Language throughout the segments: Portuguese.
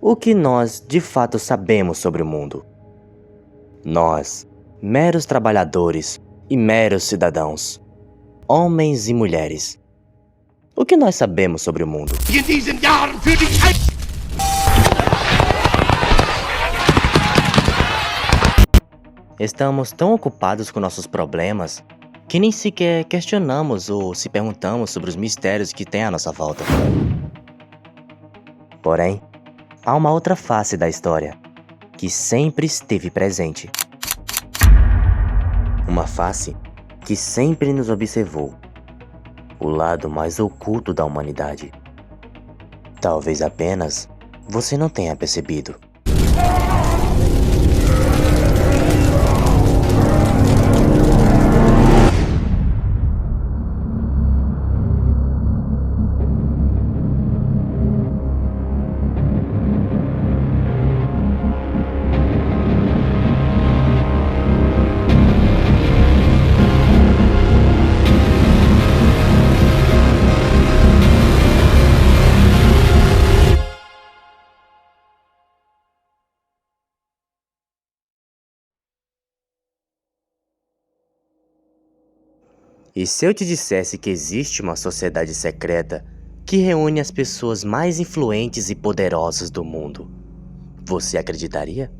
o que nós de fato sabemos sobre o mundo. Nós, meros trabalhadores e meros cidadãos, homens e mulheres. O que nós sabemos sobre o mundo? Estamos tão ocupados com nossos problemas que nem sequer questionamos ou se perguntamos sobre os mistérios que tem à nossa volta. Porém, há uma outra face da história que sempre esteve presente. Uma face que sempre nos observou. O lado mais oculto da humanidade. Talvez apenas você não tenha percebido. E se eu te dissesse que existe uma sociedade secreta que reúne as pessoas mais influentes e poderosas do mundo, você acreditaria?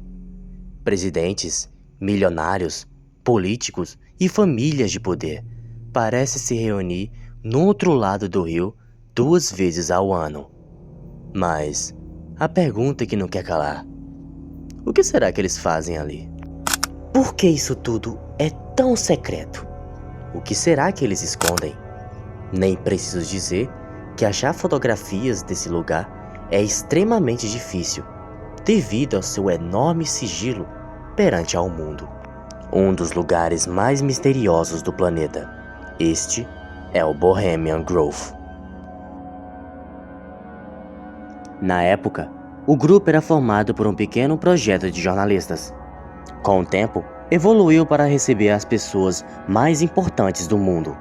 Presidentes, milionários, políticos e famílias de poder parecem se reunir no outro lado do rio 2 vezes ao ano. Mas a pergunta que não quer calar: o que será que eles fazem ali? Por que isso tudo é tão secreto? O que será que eles escondem? Nem preciso dizer que achar fotografias desse lugar é extremamente difícil, devido ao seu enorme sigilo perante ao mundo. Um dos lugares mais misteriosos do planeta. Este é o Bohemian Grove. Na época, o grupo era formado por um pequeno projeto de jornalistas. Com o tempo, evoluiu para receber as pessoas mais importantes do mundo,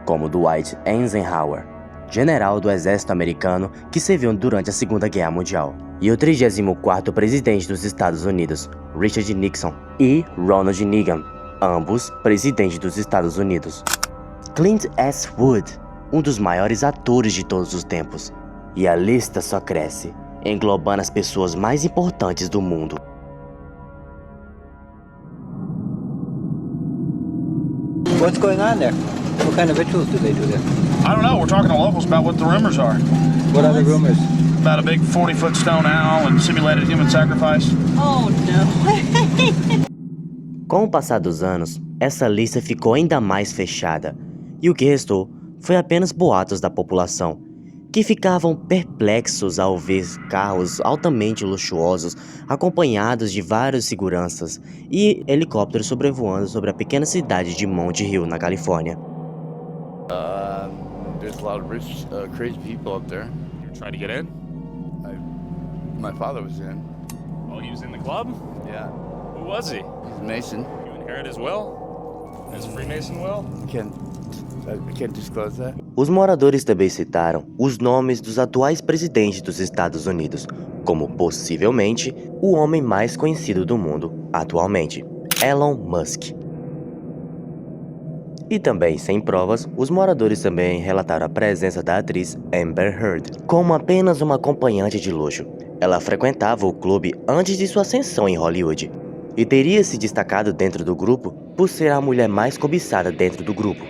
como Dwight Eisenhower, general do exército americano que serviu durante a Segunda Guerra Mundial, e o 34º presidente dos Estados Unidos, Richard Nixon, e Ronald Reagan, ambos presidentes dos Estados Unidos. Clint Eastwood, um dos maiores atores de todos os tempos, e a lista só cresce, englobando as pessoas mais importantes do mundo. What's going on there? What kind of rituals do they do there? I don't know. We're talking to locals about what the rumors are. What are the rumors? About a big 40-foot stone owl and simulated human sacrifice. Oh, no. Com o passar dos anos, essa lista ficou ainda mais fechada, e o que restou foi apenas boatos da população, que ficavam perplexos ao ver carros altamente luxuosos acompanhados de vários seguranças e helicópteros sobrevoando sobre a pequena cidade de Monte Hill, na Califórnia. There's a lot of rich, crazy people up there. You're trying to get in? My father was in. Oh, he was in the club? Yeah. Who was he? He's a Mason. You inherit his will? His Freemason will? I can't disclose that. Os moradores também citaram os nomes dos atuais presidentes dos Estados Unidos, como possivelmente o homem mais conhecido do mundo atualmente, Elon Musk. E também, sem provas, os moradores também relataram a presença da atriz Amber Heard como apenas uma acompanhante de luxo. Ela frequentava o clube antes de sua ascensão em Hollywood e teria se destacado dentro do grupo por ser a mulher mais cobiçada dentro do grupo.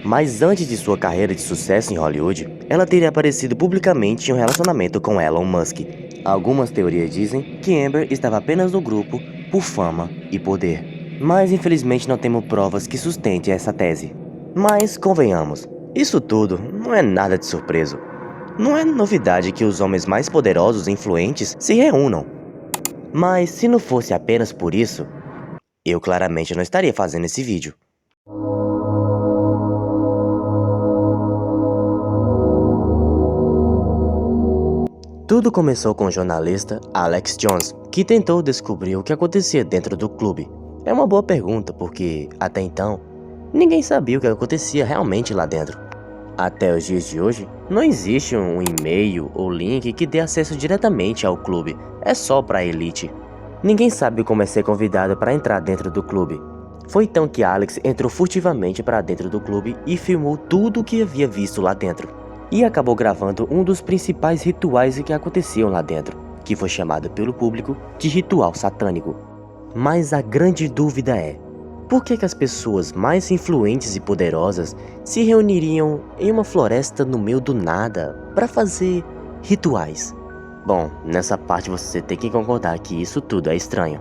Mas antes de sua carreira de sucesso em Hollywood, ela teria aparecido publicamente em um relacionamento com Elon Musk. Algumas teorias dizem que Amber estava apenas no grupo por fama e poder. Mas infelizmente não temos provas que sustentem essa tese. Mas convenhamos, isso tudo não é nada de surpreso. Não é novidade que os homens mais poderosos e influentes se reúnam. Mas se não fosse apenas por isso, eu claramente não estaria fazendo esse vídeo. Tudo começou com o jornalista Alex Jones, que tentou descobrir o que acontecia dentro do clube. É uma boa pergunta, porque, até então, ninguém sabia o que acontecia realmente lá dentro. Até os dias de hoje, não existe um e-mail ou link que dê acesso diretamente ao clube, é só para a elite. Ninguém sabe como é ser convidado para entrar dentro do clube. Foi então que Alex entrou furtivamente para dentro do clube e filmou tudo o que havia visto lá dentro. E acabou gravando um dos principais rituais que aconteciam lá dentro, que foi chamado pelo público de ritual satânico. Mas a grande dúvida é, por que as pessoas mais influentes e poderosas se reuniriam em uma floresta no meio do nada para fazer rituais? Bom, nessa parte você tem que concordar que isso tudo é estranho.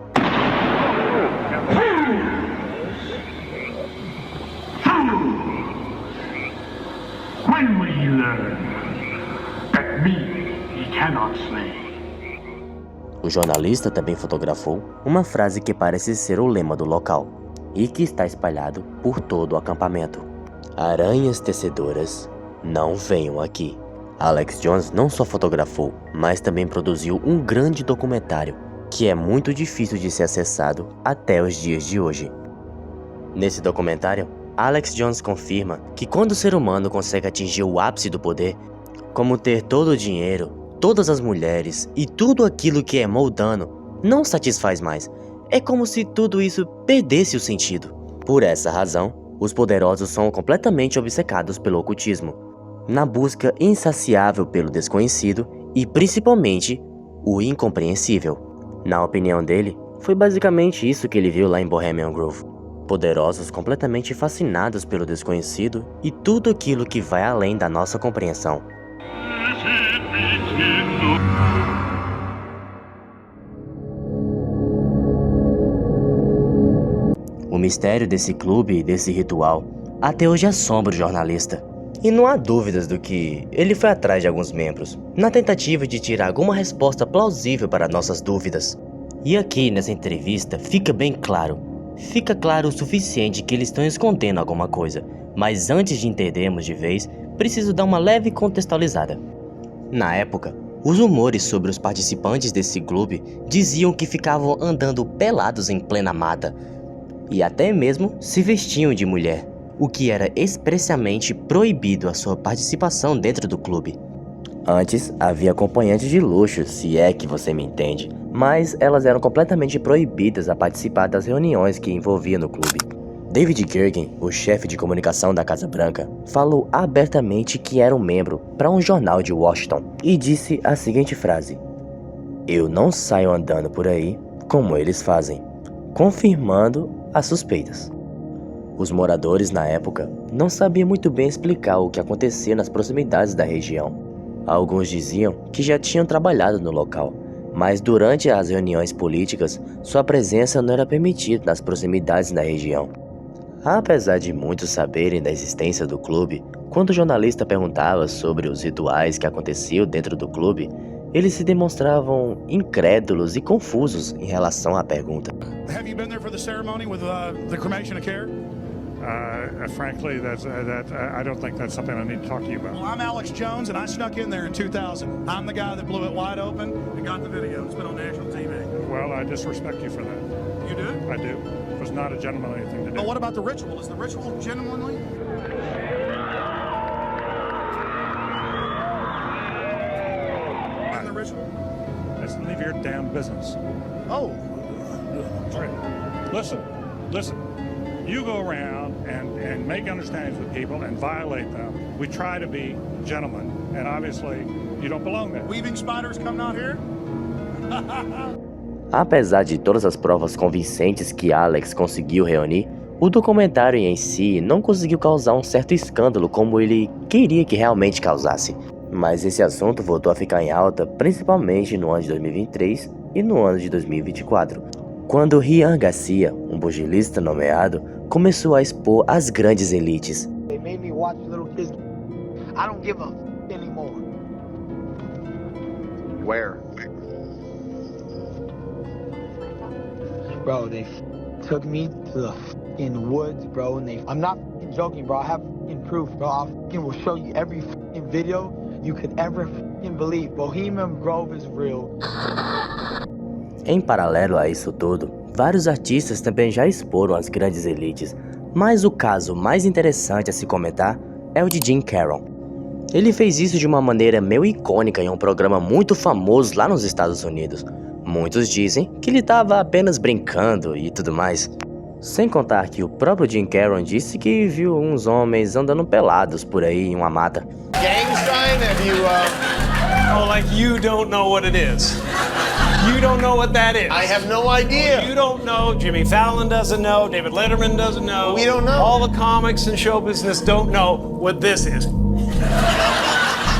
When will you learn that me he cannot slay? O jornalista também fotografou uma frase que parece ser o lema do local e que está espalhado por todo o acampamento. Aranhas tecedoras, não venham aqui. Alex Jones não só fotografou, mas também produziu um grande documentário que é muito difícil de ser acessado até os dias de hoje. Nesse documentário, Alex Jones confirma que quando o ser humano consegue atingir o ápice do poder, como ter todo o dinheiro, todas as mulheres e tudo aquilo que é moldano, não satisfaz mais. É como se tudo isso perdesse o sentido. Por essa razão, os poderosos são completamente obcecados pelo ocultismo, na busca insaciável pelo desconhecido e principalmente o incompreensível. Na opinião dele, foi basicamente isso que ele viu lá em Bohemian Grove. Poderosos completamente fascinados pelo desconhecido e tudo aquilo que vai além da nossa compreensão. O mistério desse clube e desse ritual até hoje assombra o jornalista. E não há dúvidas do que ele foi atrás de alguns membros, na tentativa de tirar alguma resposta plausível para nossas dúvidas. E aqui nessa entrevista fica bem claro. Fica claro o suficiente que eles estão escondendo alguma coisa, mas antes de entendermos de vez, preciso dar uma leve contextualizada. Na época, os rumores sobre os participantes desse clube diziam que ficavam andando pelados em plena mata e até mesmo se vestiam de mulher, o que era expressamente proibido a sua participação dentro do clube. Antes, havia acompanhantes de luxo, se é que você me entende, mas elas eram completamente proibidas a participar das reuniões que envolviam no clube. David Gergen, o chefe de comunicação da Casa Branca, falou abertamente que era um membro para um jornal de Washington e disse a seguinte frase: "Eu não saio andando por aí como eles fazem", confirmando as suspeitas. Os moradores na época não sabiam muito bem explicar o que acontecia nas proximidades da região. Alguns diziam que já tinham trabalhado no local, mas durante as reuniões políticas, sua presença não era permitida nas proximidades da região. Apesar de muitos saberem da existência do clube, quando o jornalista perguntava sobre os rituais que aconteciam dentro do clube, eles se demonstravam incrédulos e confusos em relação à pergunta. Have you been there for the ceremony with the cremation of care? Frankly, I don't think that's something I need to talk to you about. Well, I'm Alex Jones, and I snuck in there in 2000. I'm the guy that blew it wide open and got the video. It's been on national TV. Well, I disrespect you for that. You do? I do. It was not a gentlemanly thing to do. But what about the ritual? Is the ritual genuinely? And the ritual? Let's leave your damn business. Oh. That's right. Listen. You go around and make understandings with people and violate them. We try to be gentlemen, and obviously you don't belong there. Weaving spiders come out here? Apesar de todas as provas convincentes que Alex conseguiu reunir, o documentário em si não conseguiu causar um certo escândalo como ele queria que realmente causasse. Mas esse assunto voltou a ficar em alta principalmente no ano de 2023 e no ano de 2024, quando Ryan Garcia, um pugilista nomeado, começou a expor as grandes elites. They made me watch little kids. I don't give a f anymore. Where? Bro, they took me to the f***ing woods, bro, and I'm not f***ing joking, bro. I have f***ing proof, bro. I f***ing will show you every f***ing video you could ever f***ing believe. Bohemian Grove is real. Em paralelo a isso tudo, vários artistas também já exporam as grandes elites, mas o caso mais interessante a se comentar é o de Jim Caron. Ele fez isso de uma maneira meio icônica em um programa muito famoso lá nos Estados Unidos. Muitos dizem que ele estava apenas brincando e tudo mais. Sem contar que o próprio Jim Carroll disse que viu uns homens andando pelados por aí em uma mata. Gang sign? Have you, Oh, like you don't know what it is. You don't know what that is. I have no idea. You don't know. Jimmy Fallon doesn't know. David Letterman doesn't know. We don't know. All the comics and show business don't know what this is.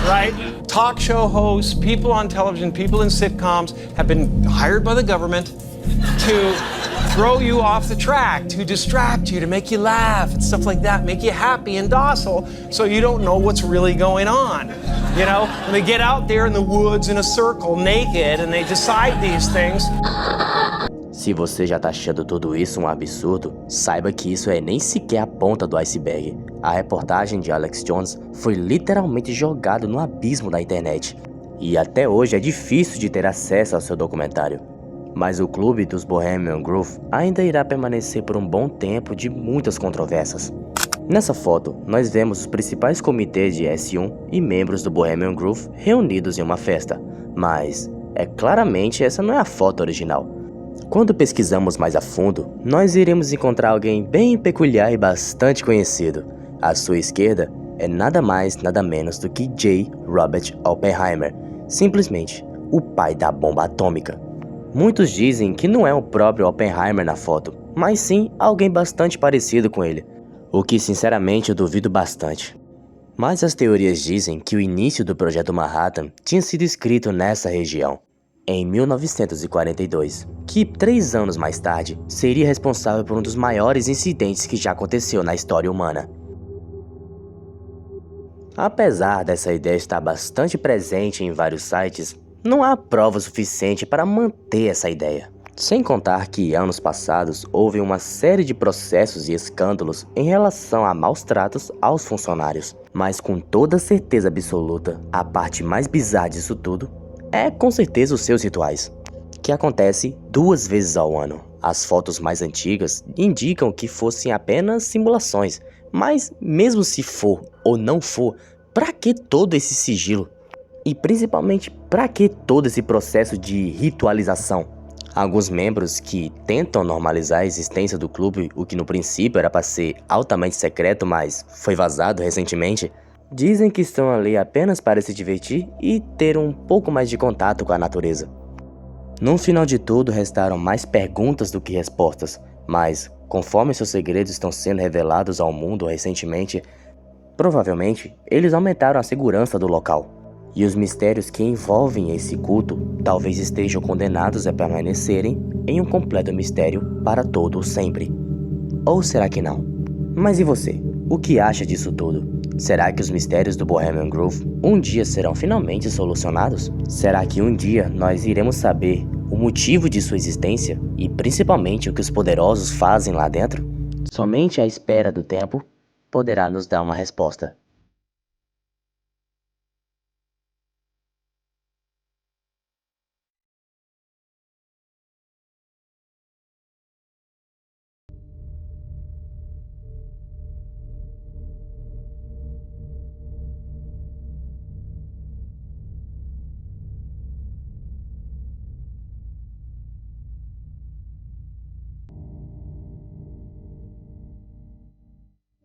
Right? Talk show hosts, people on television, people in sitcoms have been hired by the government to throw you off the track, to distract you, to make you laugh and stuff like that, make you happy and docile so you don't know what's really going on. You know, when they get out there in the woods in a circle naked and they decide these things. Se você já tá achando tudo isso um absurdo, saiba que isso é nem sequer a ponta do iceberg. A reportagem de Alex Jones foi literalmente jogado no abismo da internet. E até hoje é difícil de ter acesso ao seu documentário. Mas o clube dos Bohemian Grove ainda irá permanecer por um bom tempo de muitas controvérsias. Nessa foto, nós vemos os principais comitês de S1 e membros do Bohemian Grove reunidos em uma festa. Mas, claramente essa não é a foto original. Quando pesquisamos mais a fundo, nós iremos encontrar alguém bem peculiar e bastante conhecido. À sua esquerda é nada mais, nada menos do que J. Robert Oppenheimer, simplesmente o pai da bomba atômica. Muitos dizem que não é o próprio Oppenheimer na foto, mas sim alguém bastante parecido com ele, o que sinceramente eu duvido bastante. Mas as teorias dizem que o início do Projeto Manhattan tinha sido escrito nessa região, em 1942, que 3 anos mais tarde seria responsável por um dos maiores incidentes que já aconteceu na história humana. Apesar dessa ideia estar bastante presente em vários sites, não há prova suficiente para manter essa ideia. Sem contar que anos passados houve uma série de processos e escândalos em relação a maus tratos aos funcionários. Mas com toda certeza absoluta, a parte mais bizarra disso tudo é com certeza os seus rituais, que acontece 2 vezes ao ano. As fotos mais antigas indicam que fossem apenas simulações, mas mesmo se for ou não for, pra que todo esse sigilo? E principalmente, pra que todo esse processo de ritualização? Alguns membros que tentam normalizar a existência do clube, o que no princípio era para ser altamente secreto, mas foi vazado recentemente, dizem que estão ali apenas para se divertir e ter um pouco mais de contato com a natureza. No final de tudo, restaram mais perguntas do que respostas, mas conforme seus segredos estão sendo revelados ao mundo recentemente, provavelmente eles aumentaram a segurança do local. E os mistérios que envolvem esse culto talvez estejam condenados a permanecerem em um completo mistério para todo o sempre. Ou será que não? Mas e você? O que acha disso tudo? Será que os mistérios do Bohemian Grove um dia serão finalmente solucionados? Será que um dia nós iremos saber o motivo de sua existência e principalmente o que os poderosos fazem lá dentro? Somente a espera do tempo poderá nos dar uma resposta.